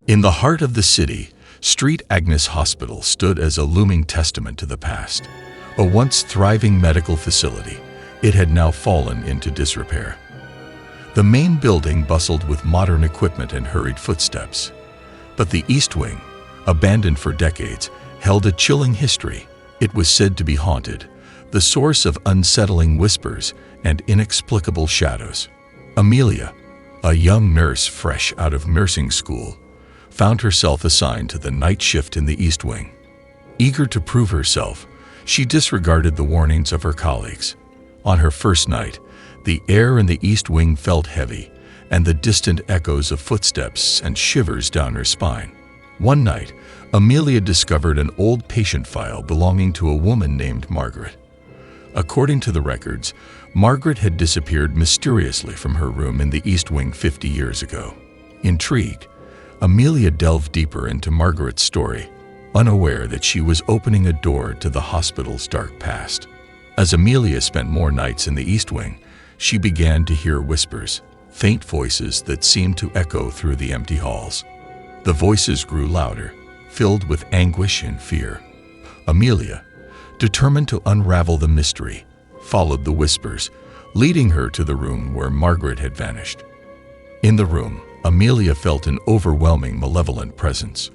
In the heart of the city, St. Agnes Hospital stood as a looming testament to the past. A once thriving medical facility, it had now fallen into disrepair. The main building bustled with modern equipment and hurried footsteps. But the East Wing, abandoned for decades, held a chilling history. It was said to be haunted, the source of unsettling whispers and inexplicable shadows. Amelia, a young nurse fresh out of nursing school, found herself assigned to the night shift in the East Wing. Eager to prove herself, she disregarded the warnings of her colleagues. On her first night, the air in the East Wing felt heavy, and the distant echoes of footsteps sent shivers down her spine. One night, Amelia discovered an old patient file belonging to a woman named Margaret. According to the records, Margaret had disappeared mysteriously from her room in the East Wing 50 years ago. Intrigued, Amelia delved deeper into Margaret's story, unaware that she was opening a door to the hospital's dark past. As Amelia spent more nights in the East Wing, she began to hear whispers, faint voices that seemed to echo through the empty halls. The voices grew louder, filled with anguish and fear. Amelia, determined to unravel the mystery, followed the whispers, leading her to the room where Margaret had vanished. In the room, Amelia felt an overwhelming malevolent presence.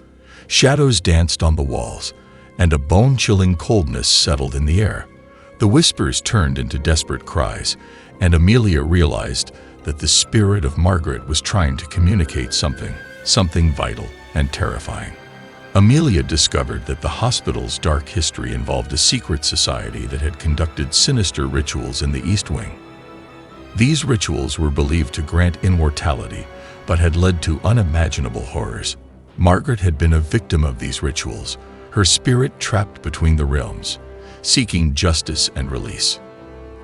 Shadows danced on the walls, and a bone-chilling coldness settled in the air. The whispers turned into desperate cries, and Amelia realized that the spirit of Margaret was trying to communicate something vital and terrifying. Amelia discovered that the hospital's dark history involved a secret society that had conducted sinister rituals in the East Wing. These rituals were believed to grant immortality, but had led to unimaginable horrors. Margaret had been a victim of these rituals, her spirit trapped between the realms, seeking justice and release.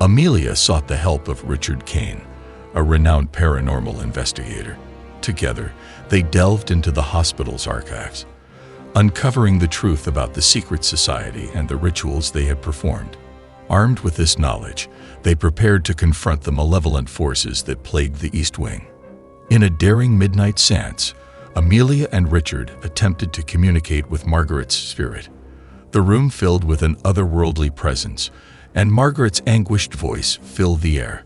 Amelia sought the help of Richard Kane, a renowned paranormal investigator. Together, they delved into the hospital's archives, uncovering the truth about the secret society and the rituals they had performed. Armed with this knowledge, they prepared to confront the malevolent forces that plagued the East Wing. In a daring midnight seance, Amelia and Richard attempted to communicate with Margaret's spirit. The room filled with an otherworldly presence, and Margaret's anguished voice filled the air.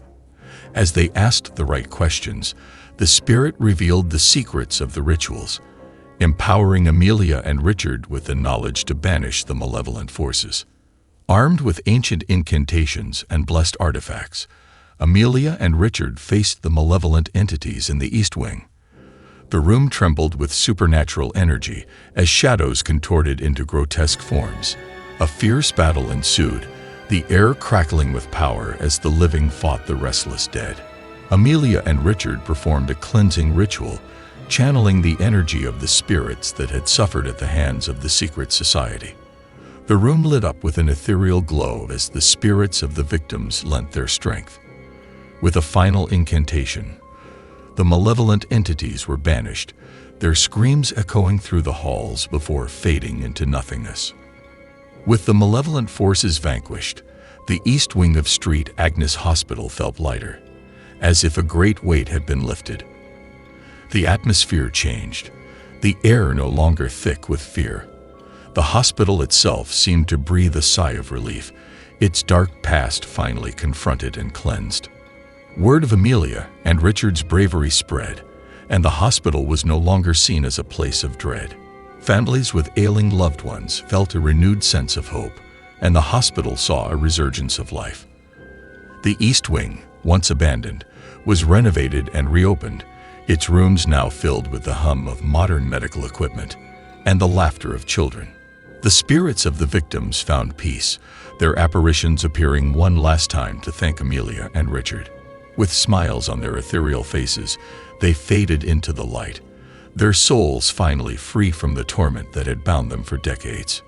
As they asked the right questions, the spirit revealed the secrets of the rituals, empowering Amelia and Richard with the knowledge to banish the malevolent forces. Armed with ancient incantations and blessed artifacts, Amelia and Richard faced the malevolent entities in the East Wing. The room trembled with supernatural energy as shadows contorted into grotesque forms. A fierce battle ensued, the air crackling with power as the living fought the restless dead. Amelia and Richard performed a cleansing ritual, channeling the energy of the spirits that had suffered at the hands of the secret society. The room lit up with an ethereal glow as the spirits of the victims lent their strength. With a final incantation, the malevolent entities were banished, their screams echoing through the halls before fading into nothingness. With the malevolent forces vanquished, the East Wing of St. Agnes Hospital felt lighter, as if a great weight had been lifted. The atmosphere changed, the air no longer thick with fear. The hospital itself seemed to breathe a sigh of relief, its dark past finally confronted and cleansed. Word of Amelia and Richard's bravery spread, and the hospital was no longer seen as a place of dread. Families with ailing loved ones felt a renewed sense of hope, and the hospital saw a resurgence of life. The East Wing, once abandoned, was renovated and reopened, its rooms now filled with the hum of modern medical equipment and the laughter of children. The spirits of the victims found peace, their apparitions appearing one last time to thank Amelia and Richard. With smiles on their ethereal faces, they faded into the light, their souls finally free from the torment that had bound them for decades.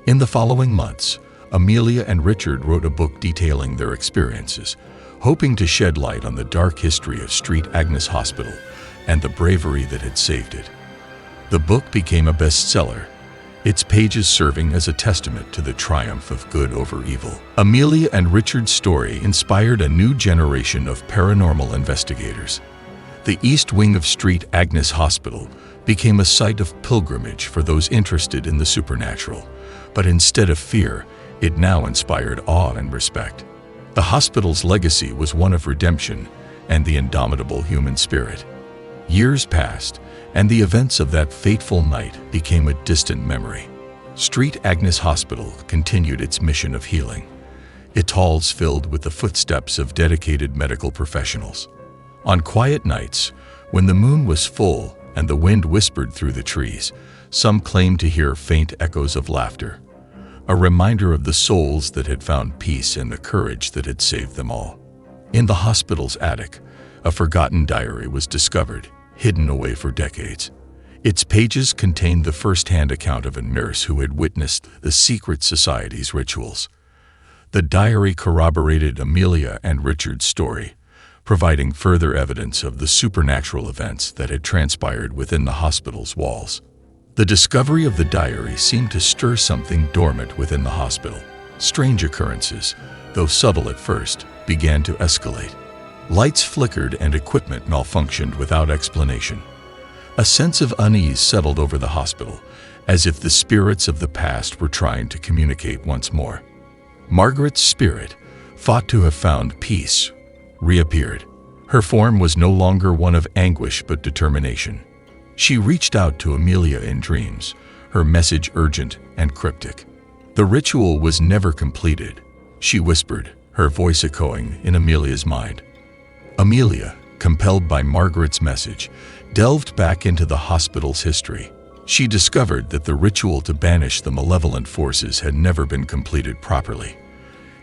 In the following months, Amelia and Richard wrote a book detailing their experiences, hoping to shed light on the dark history of St. Agnes Hospital and the bravery that had saved it. The book became a bestseller, its pages serving as a testament to the triumph of good over evil. Amelia and Richard's story inspired a new generation of paranormal investigators. The East Wing of St. Agnes Hospital became a site of pilgrimage for those interested in the supernatural, but instead of fear, it now inspired awe and respect. The hospital's legacy was one of redemption and the indomitable human spirit. Years passed, and the events of that fateful night became a distant memory. St. Agnes Hospital continued its mission of healing, its halls filled with the footsteps of dedicated medical professionals. On quiet nights, when the moon was full and the wind whispered through the trees, some claimed to hear faint echoes of laughter, a reminder of the souls that had found peace and the courage that had saved them all. In the hospital's attic, a forgotten diary was discovered, hidden away for decades. Its pages contained the first-hand account of a nurse who had witnessed the secret society's rituals. The diary corroborated Amelia and Richard's story, providing further evidence of the supernatural events that had transpired within the hospital's walls. The discovery of the diary seemed to stir something dormant within the hospital. Strange occurrences, though subtle at first, began to escalate. Lights flickered and equipment malfunctioned without explanation. A sense of unease settled over the hospital, as if the spirits of the past were trying to communicate once more. Margaret's spirit, thought to have found peace, reappeared. Her form was no longer one of anguish but determination. She reached out to Amelia in dreams, her message urgent and cryptic. The ritual was never completed, she whispered, her voice echoing in Amelia's mind. Amelia, compelled by Margaret's message, delved back into the hospital's history. She discovered that the ritual to banish the malevolent forces had never been completed properly.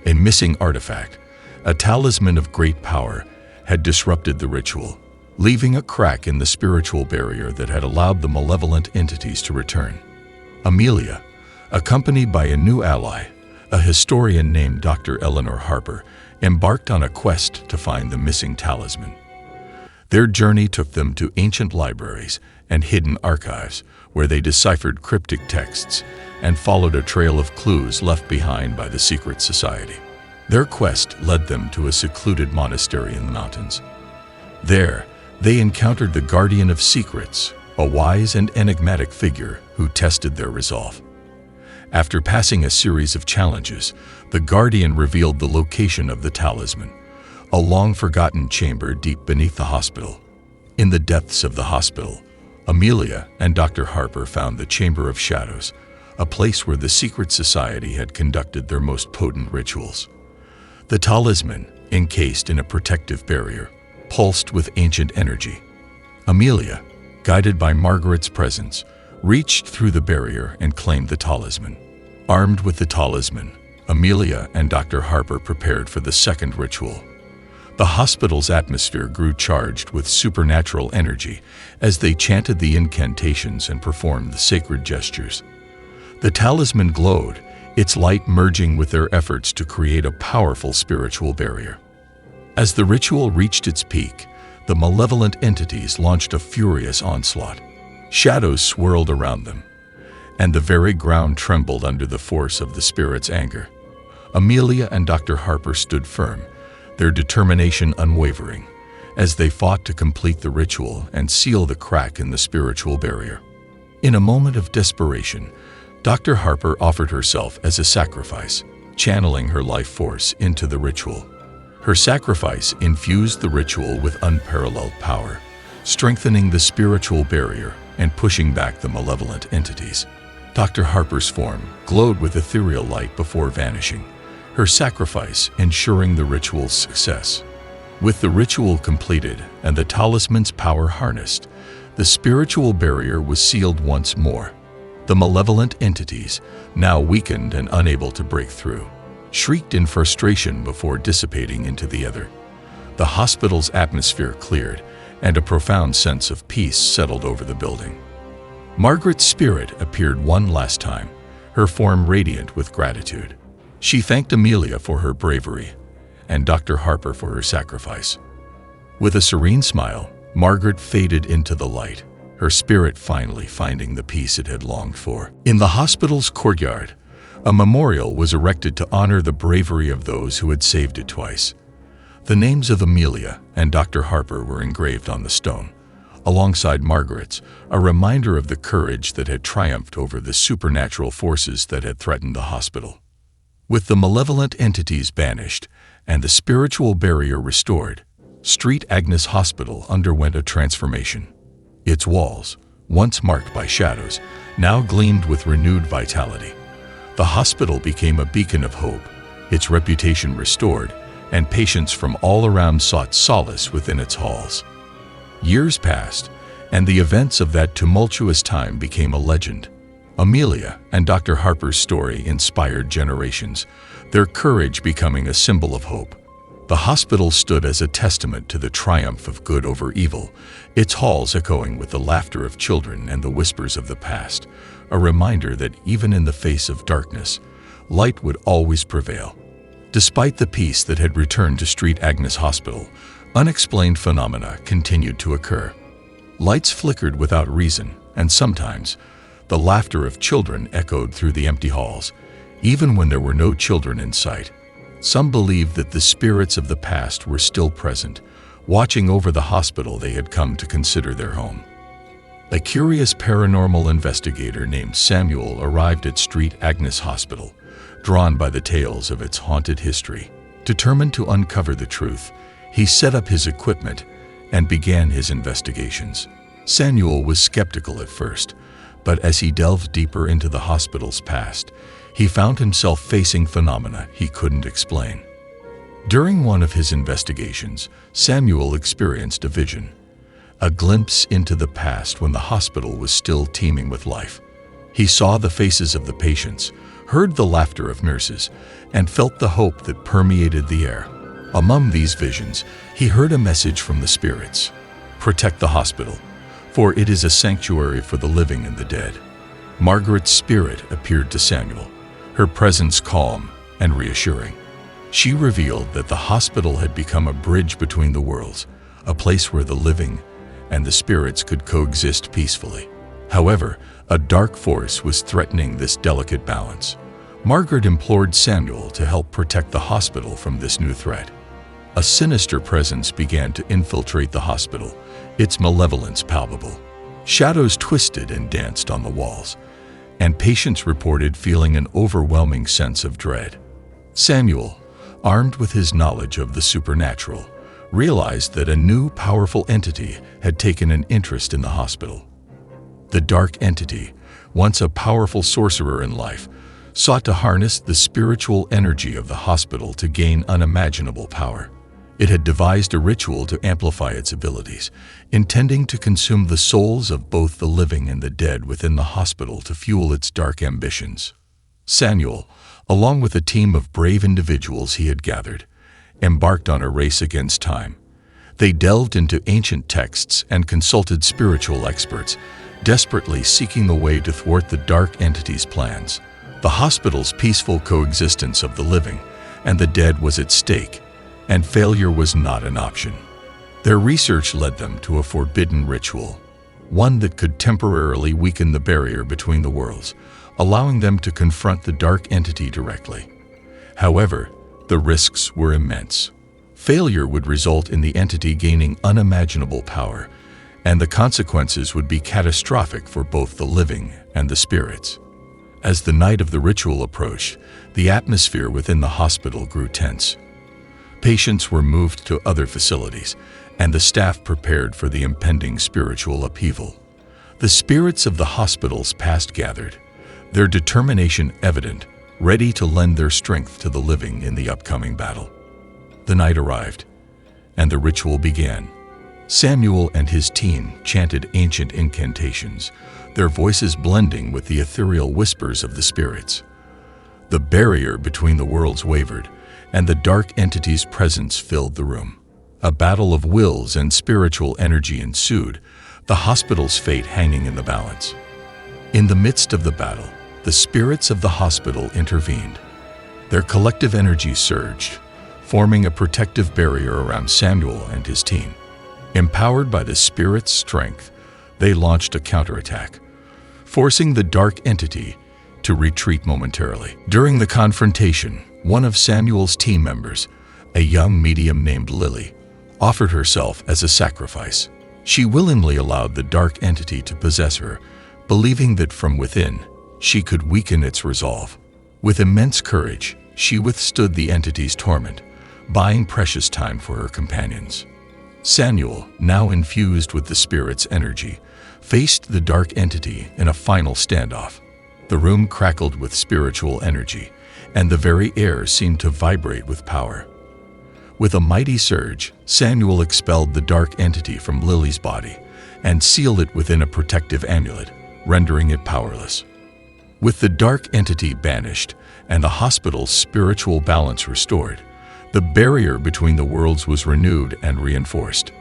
A missing artifact, a talisman of great power, had disrupted the ritual, leaving a crack in the spiritual barrier that had allowed the malevolent entities to return. Amelia, accompanied by a new ally, a historian named Dr. Eleanor Harper, embarked on a quest to find the missing talisman. Their journey took them to ancient libraries and hidden archives, where they deciphered cryptic texts and followed a trail of clues left behind by the secret society. Their quest led them to a secluded monastery in the mountains. There, they encountered the Guardian of Secrets, a wise and enigmatic figure who tested their resolve. After passing a series of challenges, the Guardian revealed the location of the talisman, a long-forgotten chamber deep beneath the hospital. In the depths of the hospital, Amelia and Dr. Harper found the Chamber of Shadows, a place where the secret society had conducted their most potent rituals. The talisman, encased in a protective barrier, pulsed with ancient energy. Amelia, guided by Margaret's presence, reached through the barrier and claimed the talisman. Armed with the talisman, Amelia and Dr. Harper prepared for the second ritual. The hospital's atmosphere grew charged with supernatural energy as they chanted the incantations and performed the sacred gestures. The talisman glowed, its light merging with their efforts to create a powerful spiritual barrier. As the ritual reached its peak, the malevolent entities launched a furious onslaught. Shadows swirled around them, and the very ground trembled under the force of the spirit's anger. Amelia and Dr. Harper stood firm, their determination unwavering, as they fought to complete the ritual and seal the crack in the spiritual barrier. In a moment of desperation, Dr. Harper offered herself as a sacrifice, channeling her life force into the ritual. Her sacrifice infused the ritual with unparalleled power, strengthening the spiritual barrier and pushing back the malevolent entities. Dr. Harper's form glowed with ethereal light before vanishing, her sacrifice ensuring the ritual's success. With the ritual completed and the talisman's power harnessed, the spiritual barrier was sealed once more. The malevolent entities, now weakened and unable to break through, shrieked in frustration before dissipating into the ether. The hospital's atmosphere cleared, and a profound sense of peace settled over the building. Margaret's spirit appeared one last time, her form radiant with gratitude. She thanked Amelia for her bravery and Dr. Harper for her sacrifice. With a serene smile, Margaret faded into the light, her spirit finally finding the peace it had longed for. In the hospital's courtyard, a memorial was erected to honor the bravery of those who had saved it twice. The names of Amelia and Dr. Harper were engraved on the stone, alongside Margaret's, a reminder of the courage that had triumphed over the supernatural forces that had threatened the hospital. With the malevolent entities banished and the spiritual barrier restored, St. Agnes Hospital underwent a transformation. Its walls, once marked by shadows, now gleamed with renewed vitality. The hospital became a beacon of hope, its reputation restored, and patients from all around sought solace within its halls. Years passed, and the events of that tumultuous time became a legend. Amelia and Dr. Harper's story inspired generations, their courage becoming a symbol of hope. The hospital stood as a testament to the triumph of good over evil, its halls echoing with the laughter of children and the whispers of the past, a reminder that even in the face of darkness, light would always prevail. Despite the peace that had returned to St. Agnes Hospital, unexplained phenomena continued to occur. Lights flickered without reason, and sometimes the laughter of children echoed through the empty halls, even when there were no children in sight. Some believed that the spirits of the past were still present, watching over the hospital they had come to consider their home. A curious paranormal investigator named Samuel arrived at St. Agnes Hospital, drawn by the tales of its haunted history. Determined to uncover the truth, he set up his equipment and began his investigations. Samuel was skeptical at first, but as he delved deeper into the hospital's past, he found himself facing phenomena he couldn't explain. During one of his investigations, Samuel experienced a vision, a glimpse into the past when the hospital was still teeming with life. He saw the faces of the patients, heard the laughter of nurses, and felt the hope that permeated the air. Among these visions, he heard a message from the spirits: "Protect the hospital, for it is a sanctuary for the living and the dead." Margaret's spirit appeared to Samuel, her presence calm and reassuring. She revealed that the hospital had become a bridge between the worlds, a place where the living and the spirits could coexist peacefully. However, a dark force was threatening this delicate balance. Margaret implored Samuel to help protect the hospital from this new threat. A sinister presence began to infiltrate the hospital, its malevolence palpable. Shadows twisted and danced on the walls, and patients reported feeling an overwhelming sense of dread. Samuel, armed with his knowledge of the supernatural, realized that a new powerful entity had taken an interest in the hospital. The dark entity, once a powerful sorcerer in life, sought to harness the spiritual energy of the hospital to gain unimaginable power. It had devised a ritual to amplify its abilities, intending to consume the souls of both the living and the dead within the hospital to fuel its dark ambitions. Samuel, along with a team of brave individuals he had gathered, embarked on a race against time. They delved into ancient texts and consulted spiritual experts, desperately seeking the way to thwart the dark entity's plans. The hospital's peaceful coexistence of the living and the dead was at stake, and failure was not an option. Their research led them to a forbidden ritual, one that could temporarily weaken the barrier between the worlds, allowing them to confront the dark entity directly. However, the risks were immense. Failure would result in the entity gaining unimaginable power, and the consequences would be catastrophic for both the living and the spirits. As the night of the ritual approached, the atmosphere within the hospital grew tense. Patients were moved to other facilities, and the staff prepared for the impending spiritual upheaval. The spirits of the hospital's past gathered, their determination evident, ready to lend their strength to the living in the upcoming battle. The night arrived, and the ritual began. Samuel and his team chanted ancient incantations, their voices blending with the ethereal whispers of the spirits. The barrier between the worlds wavered, and the dark entity's presence filled the room. A battle of wills and spiritual energy ensued, the hospital's fate hanging in the balance. In the midst of the battle, the spirits of the hospital intervened. Their collective energy surged, forming a protective barrier around Samuel and his team. Empowered by the spirit's strength, they launched a counterattack, forcing the dark entity to retreat momentarily. During the confrontation, one of Samuel's team members, a young medium named Lily, offered herself as a sacrifice. She willingly allowed the dark entity to possess her, believing that from within, she could weaken its resolve. With immense courage, she withstood the entity's torment, buying precious time for her companions. Samuel, now infused with the spirit's energy, faced the dark entity in a final standoff. The room crackled with spiritual energy, and the very air seemed to vibrate with power. With a mighty surge, Samuel expelled the dark entity from Lily's body and sealed it within a protective amulet, rendering it powerless. With the dark entity banished and the hospital's spiritual balance restored, the barrier between the worlds was renewed and reinforced.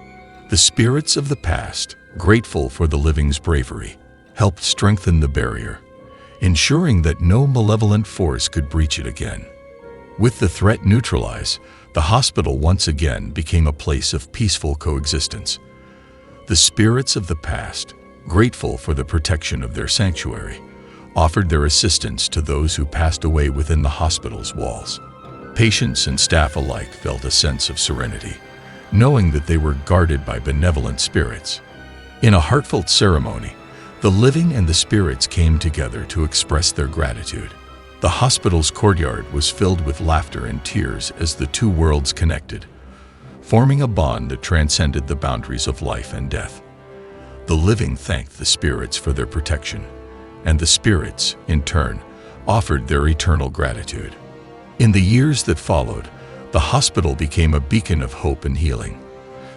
The spirits of the past, grateful for the living's bravery, helped strengthen the barrier, ensuring that no malevolent force could breach it again. With the threat neutralized, the hospital once again became a place of peaceful coexistence. The spirits of the past, grateful for the protection of their sanctuary, offered their assistance to those who passed away within the hospital's walls. Patients and staff alike felt a sense of serenity, knowing that they were guarded by benevolent spirits. In a heartfelt ceremony, the living and the spirits came together to express their gratitude. The hospital's courtyard was filled with laughter and tears as the two worlds connected, forming a bond that transcended the boundaries of life and death. The living thanked the spirits for their protection, and the spirits, in turn, offered their eternal gratitude. In the years that followed, the hospital became a beacon of hope and healing.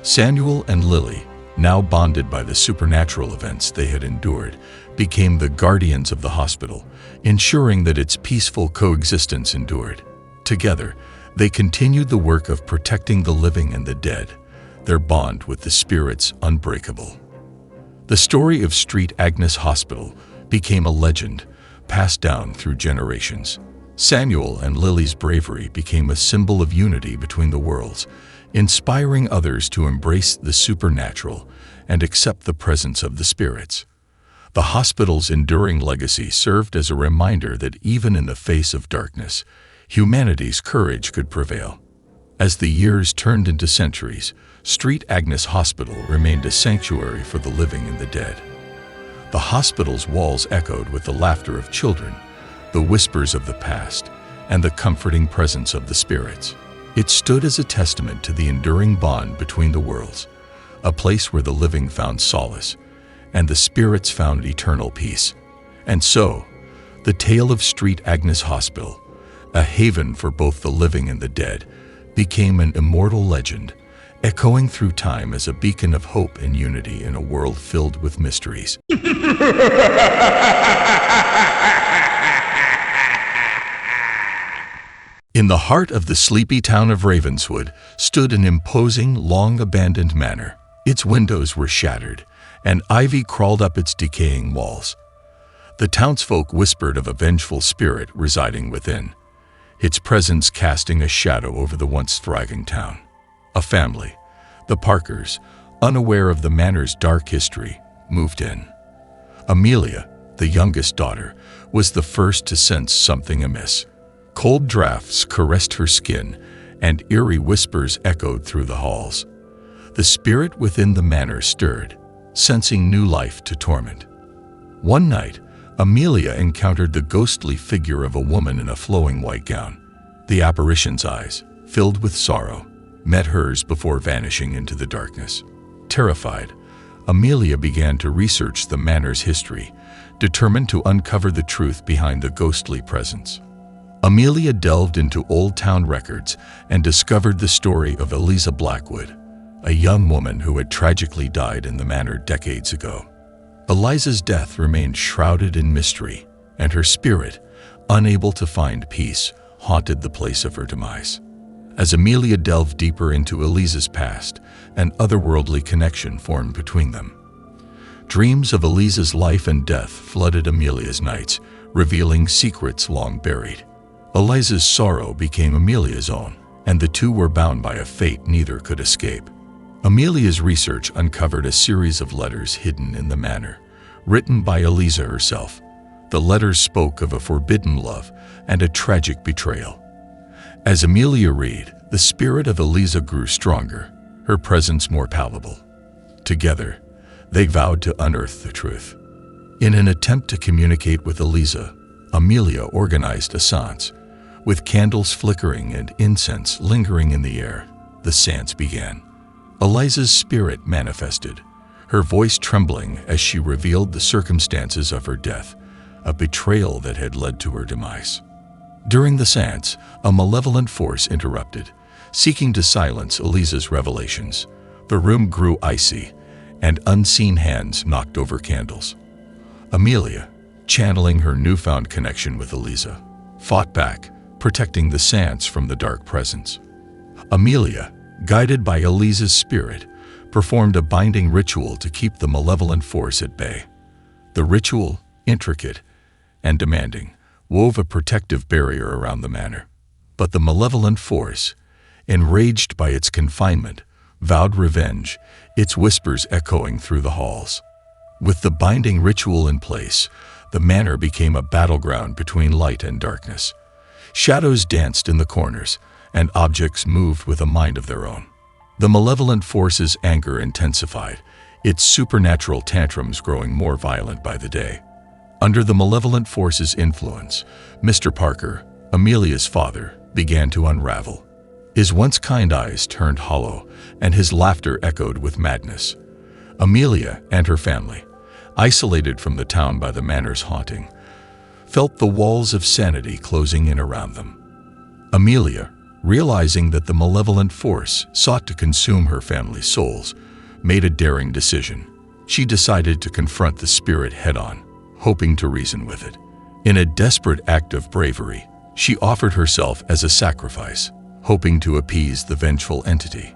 Samuel and Lily, now bonded by the supernatural events they had endured, became the guardians of the hospital, ensuring that its peaceful coexistence endured. Together, they continued the work of protecting the living and the dead, their bond with the spirits unbreakable. The story of St. Agnes Hospital became a legend, passed down through generations. Samuel and Lily's bravery became a symbol of unity between the worlds, inspiring others to embrace the supernatural and accept the presence of the spirits. The hospital's enduring legacy served as a reminder that even in the face of darkness, humanity's courage could prevail. As the years turned into centuries, St. Agnes Hospital remained a sanctuary for the living and the dead. The hospital's walls echoed with the laughter of children, the whispers of the past, and the comforting presence of the spirits. It stood as a testament to the enduring bond between the worlds, a place where the living found solace and the spirits found eternal peace. And so, the tale of St. Agnes Hospital, a haven for both the living and the dead, became an immortal legend, echoing through time as a beacon of hope and unity in a world filled with mysteries. In the heart of the sleepy town of Ravenswood stood an imposing, long-abandoned manor. Its windows were shattered, and ivy crawled up its decaying walls. The townsfolk whispered of a vengeful spirit residing within, its presence casting a shadow over the once thriving town. A family, the Parkers, unaware of the manor's dark history, moved in. Amelia, the youngest daughter, was the first to sense something amiss. Cold drafts caressed her skin, and eerie whispers echoed through the halls. The spirit within the manor stirred, sensing new life to torment. One night, Amelia encountered the ghostly figure of a woman in a flowing white gown. The apparition's eyes, filled with sorrow, met hers before vanishing into the darkness. Terrified, Amelia began to research the manor's history, determined to uncover the truth behind the ghostly presence. Amelia delved into old town records and discovered the story of Eliza Blackwood, a young woman who had tragically died in the manor decades ago. Eliza's death remained shrouded in mystery, and her spirit, unable to find peace, haunted the place of her demise. As Amelia delved deeper into Eliza's past, an otherworldly connection formed between them. Dreams of Eliza's life and death flooded Amelia's nights, revealing secrets long buried. Eliza's sorrow became Amelia's own, and the two were bound by a fate neither could escape. Amelia's research uncovered a series of letters hidden in the manor, written by Eliza herself. The letters spoke of a forbidden love and a tragic betrayal. As Amelia read, the spirit of Eliza grew stronger, her presence more palpable. Together, they vowed to unearth the truth. In an attempt to communicate with Eliza, Amelia organized a seance. With candles flickering and incense lingering in the air, the seance began. Eliza's spirit manifested, her voice trembling as she revealed the circumstances of her death, a betrayal that had led to her demise. During the seance, a malevolent force interrupted, seeking to silence Eliza's revelations. The room grew icy, and unseen hands knocked over candles. Amelia, channeling her newfound connection with Eliza, fought back, protecting the seance from the dark presence. Amelia, guided by Eliza's spirit, performed a binding ritual to keep the malevolent force at bay. The ritual, intricate and demanding, wove a protective barrier around the manor. But the malevolent force, enraged by its confinement, vowed revenge, its whispers echoing through the halls. With the binding ritual in place, the manor became a battleground between light and darkness. Shadows danced in the corners, and objects moved with a mind of their own. The malevolent force's anger intensified, its supernatural tantrums growing more violent by the day. Under the malevolent force's influence, Mr. Parker, Amelia's father, began to unravel. His once kind eyes turned hollow, and his laughter echoed with madness. Amelia and her family, isolated from the town by the manor's haunting, felt the walls of sanity closing in around them. Amelia, realizing that the malevolent force sought to consume her family's souls, made a daring decision. She decided to confront the spirit head-on, hoping to reason with it. In a desperate act of bravery, she offered herself as a sacrifice, hoping to appease the vengeful entity.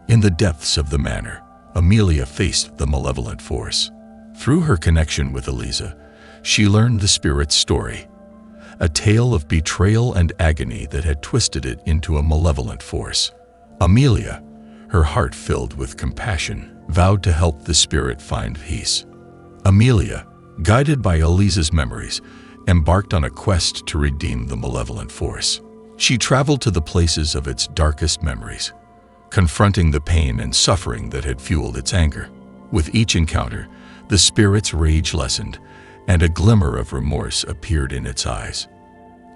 In the depths of the manor, Amelia faced the malevolent force. Through her connection with Eliza, she learned the spirit's story, a tale of betrayal and agony that had twisted it into a malevolent force. Amelia, her heart filled with compassion, vowed to help the spirit find peace. Amelia, guided by Eliza's memories, embarked on a quest to redeem the malevolent force. She traveled to the places of its darkest memories, confronting the pain and suffering that had fueled its anger. With each encounter, the spirit's rage lessened, and a glimmer of remorse appeared in its eyes.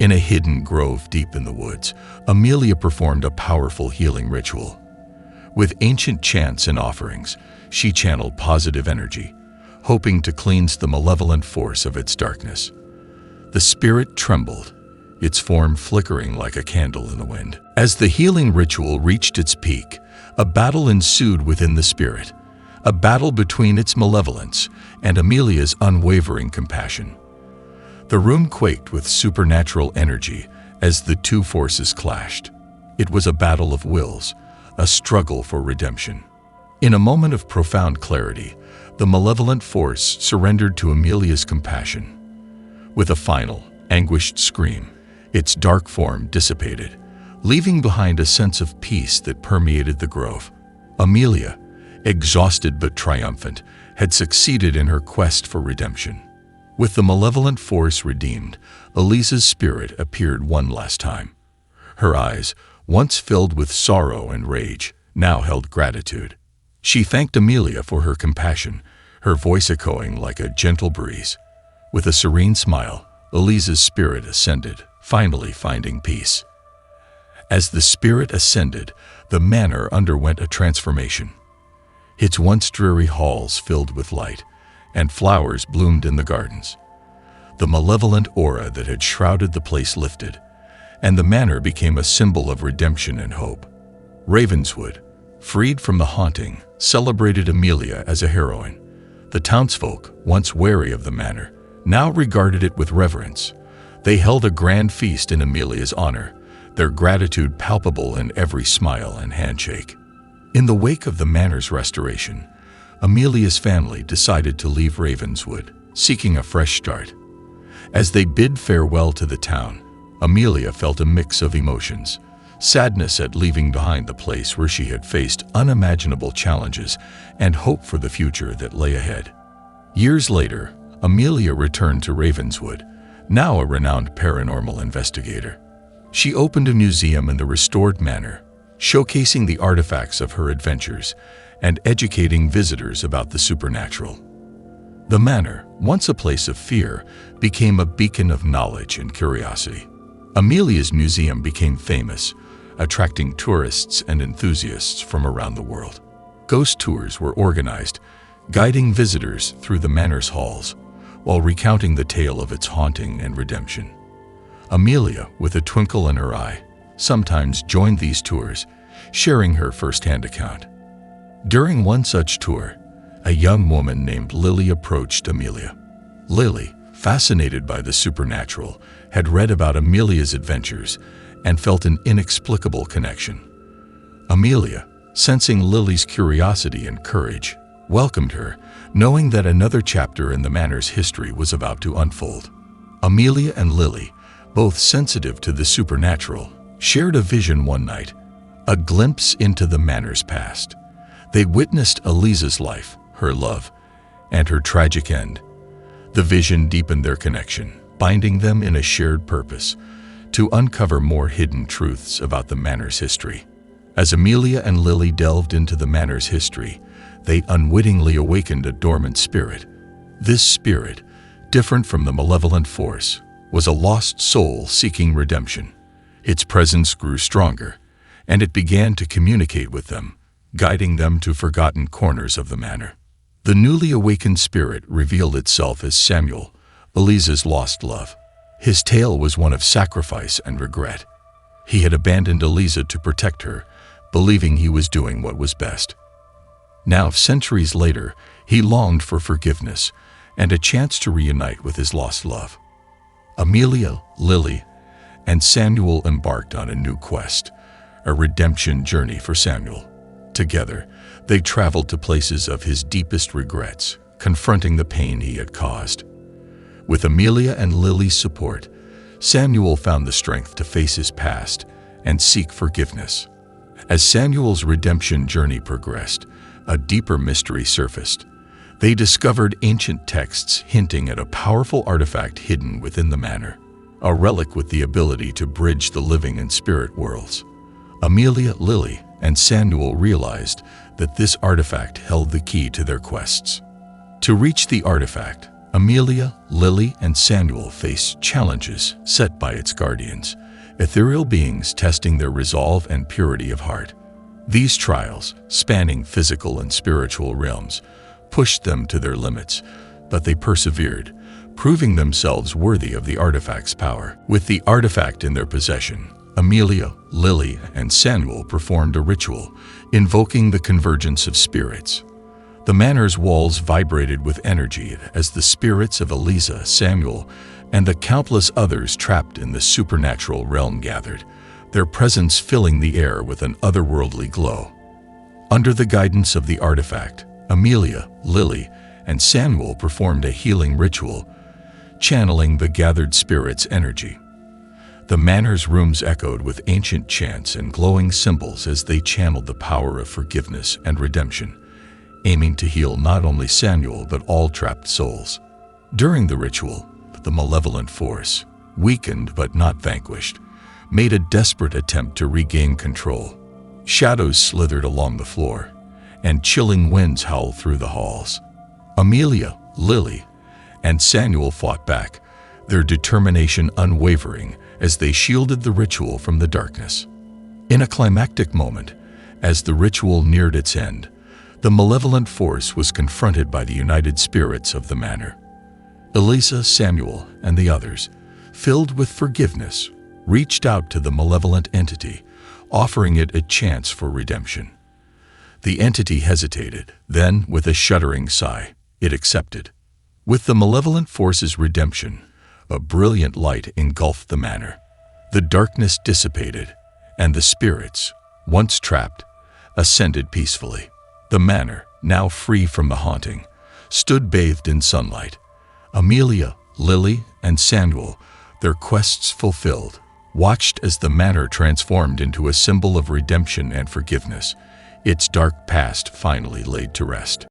In a hidden grove deep in the woods, Amelia performed a powerful healing ritual. With ancient chants and offerings, she channeled positive energy, hoping to cleanse the malevolent force of its darkness. The spirit trembled, its form flickering like a candle in the wind. As the healing ritual reached its peak, a battle ensued within the spirit, a battle between its malevolence and Amelia's unwavering compassion. The room quaked with supernatural energy as the two forces clashed. It was a battle of wills, a struggle for redemption. In a moment of profound clarity, the malevolent force surrendered to Amelia's compassion. With a final, anguished scream, its dark form dissipated, leaving behind a sense of peace that permeated the grove. Amelia, exhausted but triumphant, had succeeded in her quest for redemption. With the malevolent force redeemed, Eliza's spirit appeared one last time. Her eyes, once filled with sorrow and rage, now held gratitude. She thanked Amelia for her compassion, her voice echoing like a gentle breeze. With a serene smile, Eliza's spirit ascended, finally finding peace. As the spirit ascended, the manor underwent a transformation. Its once dreary halls filled with light, and flowers bloomed in the gardens. The malevolent aura that had shrouded the place lifted, and the manor became a symbol of redemption and hope. Ravenswood, freed from the haunting, celebrated Amelia as a heroine. The townsfolk, once wary of the manor, now regarded it with reverence. They held a grand feast in Amelia's honor, their gratitude palpable in every smile and handshake. In the wake of the manor's restoration, Amelia's family decided to leave Ravenswood, seeking a fresh start. As they bid farewell to the town, Amelia felt a mix of emotions, sadness at leaving behind the place where she had faced unimaginable challenges, and hope for the future that lay ahead. Years later, Amelia returned to Ravenswood, now a renowned paranormal investigator. She opened a museum in the restored manor, showcasing the artifacts of her adventures and educating visitors about the supernatural. The manor, once a place of fear, became a beacon of knowledge and curiosity. Amelia's museum became famous, attracting tourists and enthusiasts from around the world. Ghost tours were organized, guiding visitors through the manor's halls, while recounting the tale of its haunting and redemption. Amelia, with a twinkle in her eye, sometimes joined these tours, sharing her first-hand account. During one such tour, a young woman named Lily approached Amelia. Lily, fascinated by the supernatural, had read about Amelia's adventures and felt an inexplicable connection. Amelia, sensing Lily's curiosity and courage, welcomed her, knowing that another chapter in the manor's history was about to unfold. Amelia and Lily, both sensitive to the supernatural, shared a vision one night, a glimpse into the manor's past. They witnessed Eliza's life, her love, and her tragic end. The vision deepened their connection, binding them in a shared purpose to uncover more hidden truths about the manor's history. As Amelia and Lily delved into the manor's history, they unwittingly awakened a dormant spirit. This spirit, different from the malevolent force, was a lost soul seeking redemption. Its presence grew stronger, and it began to communicate with them, guiding them to forgotten corners of the manor. The newly awakened spirit revealed itself as Samuel, Eliza's lost love. His tale was one of sacrifice and regret. He had abandoned Eliza to protect her, believing he was doing what was best. Now, centuries later, he longed for forgiveness and a chance to reunite with his lost love. Amelia, Lily, and Samuel embarked on a new quest, a redemption journey for Samuel. Together, they traveled to places of his deepest regrets, confronting the pain he had caused. With Amelia and Lily's support, Samuel found the strength to face his past and seek forgiveness. As Samuel's redemption journey progressed, a deeper mystery surfaced. They discovered ancient texts hinting at a powerful artifact hidden within the manor, a relic with the ability to bridge the living and spirit worlds. Amelia, Lily, and Samuel realized that this artifact held the key to their quests. To reach the artifact, Amelia, Lily, and Samuel faced challenges set by its guardians, ethereal beings testing their resolve and purity of heart. These trials, spanning physical and spiritual realms, pushed them to their limits, but they persevered, proving themselves worthy of the artifact's power. With the artifact in their possession, Amelia, Lily, and Samuel performed a ritual, invoking the convergence of spirits. The manor's walls vibrated with energy as the spirits of Eliza, Samuel, and the countless others trapped in the supernatural realm gathered, their presence filling the air with an otherworldly glow. Under the guidance of the artifact, Amelia, Lily, and Samuel performed a healing ritual, channeling the gathered spirits' energy. The manor's rooms echoed with ancient chants and glowing symbols as they channeled the power of forgiveness and redemption, aiming to heal not only Samuel but all trapped souls. During the ritual, the malevolent force, weakened but not vanquished, made a desperate attempt to regain control. Shadows slithered along the floor, and chilling winds howled through the halls. Amelia, Lily, and Samuel fought back, their determination unwavering as they shielded the ritual from the darkness. In a climactic moment, as the ritual neared its end, the malevolent force was confronted by the united spirits of the manor. Eliza, Samuel, and the others, filled with forgiveness, reached out to the malevolent entity, offering it a chance for redemption. The entity hesitated, then, with a shuddering sigh, it accepted. With the malevolent force's redemption, a brilliant light engulfed the manor. The darkness dissipated, and the spirits, once trapped, ascended peacefully. The manor, now free from the haunting, stood bathed in sunlight. Amelia, Lily, and Samuel, their quests fulfilled, watched as the manor transformed into a symbol of redemption and forgiveness, its dark past finally laid to rest.